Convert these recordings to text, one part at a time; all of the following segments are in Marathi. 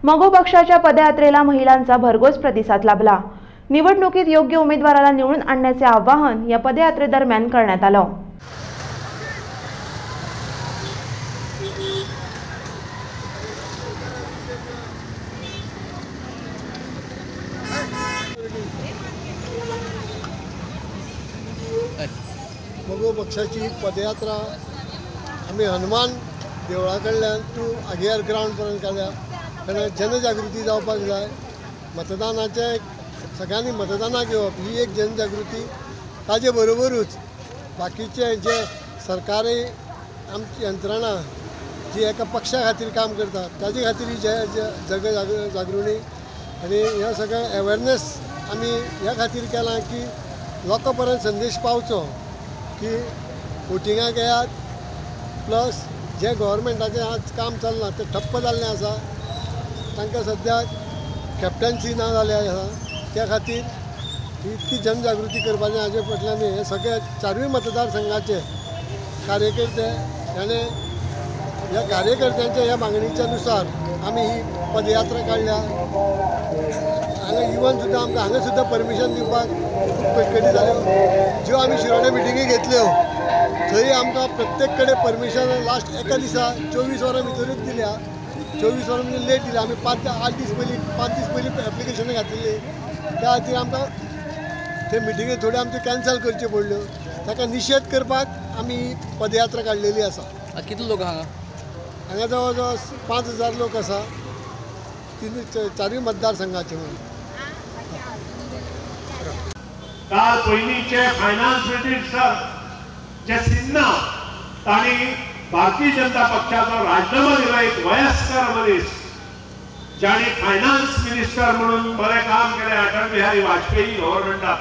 मगो पक्षाच्या पदयात्रेला महिलांचा भरघोस प्रतिसाद लाभला। निवडणुकीत योग्य उमेदवाराला निवडून आणण्याचे आवाहन या पदयात्रेदरम्यान करण्यात आलं। मगो पक्षाची पदयात्रा आम्ही हनुमान देवळा कडल्यान टू आग्यार ग्राउंड पर्यंत काडल्या। कारण जनजागृती जावपाक जाय, मतदानाचे सगळ्यांनी मतदानाक येवप ही एक जनजागृती। ताजे बरोबरूच बाकीचे जे सरकारी आमची यंत्रणा जी एका पक्षा खातीर काम करता ताजे खातीर ही जागृती आनी ह्या सगळ्या अवेरनेस आमी ह्या खातीर केलां की लोकां पर्यंत संदेश पावचो की वोटिंगाक येयात। प्लस जे गव्हर्मेंटाचें आज काम चलना तें ठप्प जाल्लें आसा, तांकां सद्याक कॅप्टन्सी ना जाल्ली आसा, त्या खातीर इतकी जनजागृती करपाचें हाजे फाटल्यान हे सगळे चारूय मतदारसंघाचे कार्यकर्ते याने ह्या कार्यकर्त्यांच्या ह्या मागणीच्या नुसार आमी ही पदयात्रा काडल्या। हांगा इवन सुद्दां आमकां हांगा सुद्दां परमिशन दिवपाक खूब कटकटी जाल्यो। ज्यो आमी शिरोडे मिटिंगी घेतल्यो थंय आमकां प्रत्येक कडेन परमिशन लास्ट एका दिसा 24 वरां भितरूच दिल्या। 24 वरां म्हणजे लेट दिल्या। आमी 5 दीस पयलीं एप्लिकेशन घातिल्ली, त्या खातीर आमकां ते मिटिंगे थोड्यो आमच्यो कॅन्सल करच्यो पडल्यो। ताका निशेध करपाक आमी ही पदयात्रा काडलेली आसा। कितले लोक हांगा जवळ जवळ 5000 लोक आसा, चारूय मतदारसंघाचे म्हणून। काल पयलींचे फायनान्स मिनिस्टर जे सिन्हा तांणी भारतीय जनता पक्षाचो राजीनामा दिलो। एक वयस्कर मनीस ज्याने फायनान्स मिनिस्टर म्हणून बरें काम केलें अटल बिहारी वाजपेयी गव्हर्नमेंटात,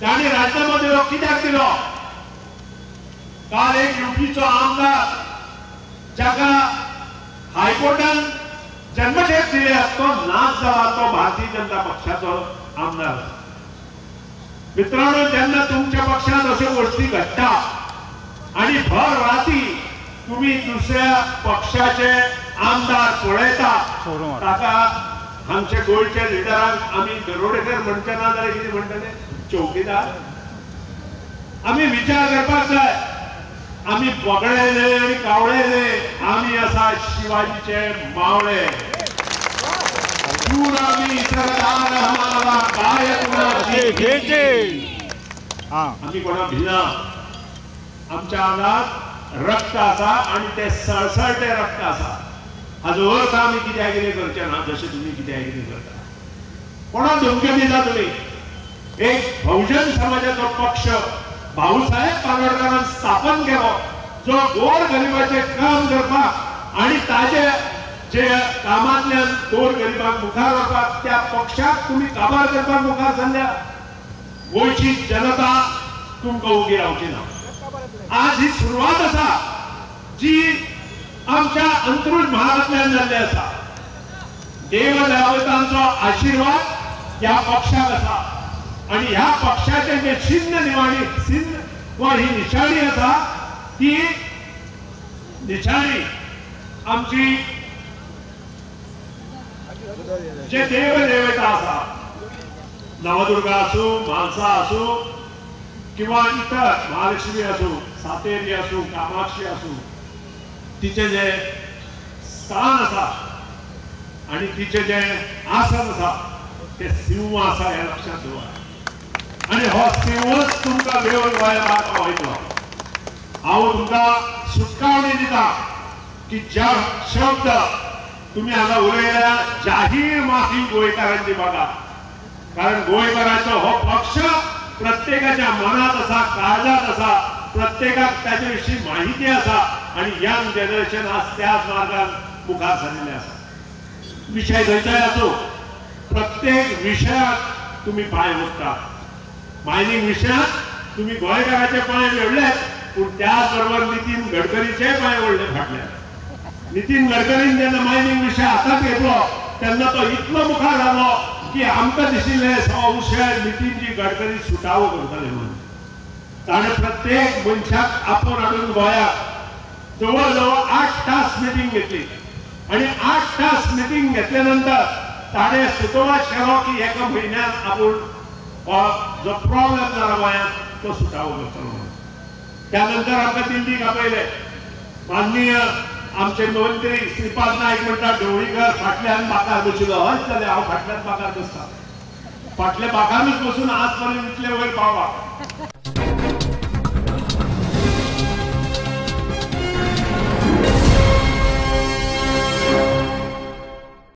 तांणी राजीनामा दिलो। कित्याक दिलो? काल एक युपीचो आमदार जाका हायकोर्टान जन्मठेप दिली तो नाच जाला, तो भारतीय जनता पक्षाचो आमदार। मित्रांनो, जेन्ना तुमच्या पक्षात अश्यो गोष्टी घडटा आणि भर राती तुम्ही दुसऱ्या पक्षाचे आमदार पळयता, ताका आमचे गोंयच्या लिडरांक आमी दरोडेकर म्हणचे ना जाल्यार कितें म्हणटले, चौकीदार। आमी विचार करपाक जाय, आमी बोगळे न्हय आनी कावळे न्हय, आमी आसा शिवाजीचे मावळे। आम्ही कोणा भिना, आमच्या अंगात रक्त आसा आणि ते सळसळटे रक्त आसा। हाजो अर्थ आमी कित्याक कितें करचे ना, जशें तुमी कित्याक कितें करता। कोणाक धमक्यो दिता तुमी? एक बहुजन समाजाचो पक्ष भाऊसाहेब कानडकरान स्थापन केलो, जो गोर गरिबाचे काम करपाक आणि ताजे जे कामांतल्यान गोर गरिबांक मुखार व्हरपाक त्या पक्षाक तुम्ही काबार करपाक मुखार सरल्या। गोंयची जनता तुमकां उगी रावची ना। आज ही सुरवात आसा जी आमच्या अंत्रुज महालांतल्यान जाल्ली आसा। देव देवतांचो आशिर्वाद ह्या पक्षाक आसा आणि ह्या पक्षाचे जे चिन्ह वा ही निशाणी आसा ती निशाणी आमची जे देव देवता आसा, नवदुर्गा असो, म्हालसा असो किंवा इतर महालक्ष्मी असो, सातेरी असो, कामाक्षी असो, तिचे जे स्थान आसा आणि तिचे जे आसन आसा ते सिंह आसा हे लक्षात दवरा। आणि हो सिंहच तुमकां देव गोंयाक वयतलो। हांव तुमकां सुटकावणी दिता की ज्या शब्द तुम्ही हांगा उलयल्या जाहीर माफी गोंयकारांची मागा। कारण गोंयकारांचो हो पक्ष प्रत्येकाच्या मनात आसा, काळजात आसा, प्रत्येकाक ताचे विशीं माहिती आसा आणि यंग जनरेशन आज त्याच मार्गान मुखार सरलेले आसा। विषय खंयचाय आसूं, प्रत्येक विशयाक तुम्ही पांय ओतता। मायनिंग विशयात तुम्ही गोंयकाराचे पांय ओडले, पूण त्याच बरोबर नितीन गडकरीचे पांय ओडले फाटल्यान। नितीन गडकरीन जेन्ना मायनिंग विषय हातात घेतलो तेन्ना तो इतलो मुखार जालो की आमकां दिशिल्लें हो विशय नितीनजी गडकरी सुटावो करतले म्हणून। ताणें प्रत्येक मनशाक आपोवन हाडून गोंयाक जवळ जवळ 8 तास मिटींग घेतली आणि 8 तास मिटिंग घेतल्यानंतर ताणे सुतोवाच केलो की एका म्हयन्यात आपण जो प्रॉब्लेम जाला गोंयांत तो सुटावो करतलो. त्यानंतर आमकां दिल्लीक आपयले. माननीय आमचे मंत्री श्रीपाद नायक म्हणटा ढवळीकर फाटल्यान बाकार बशिल्लो. हय जाल्यार हांव फाटल्यान बाकार बसता. फाटल्या बाकारूच बसून आज पर्यंत इतले वयर पावला.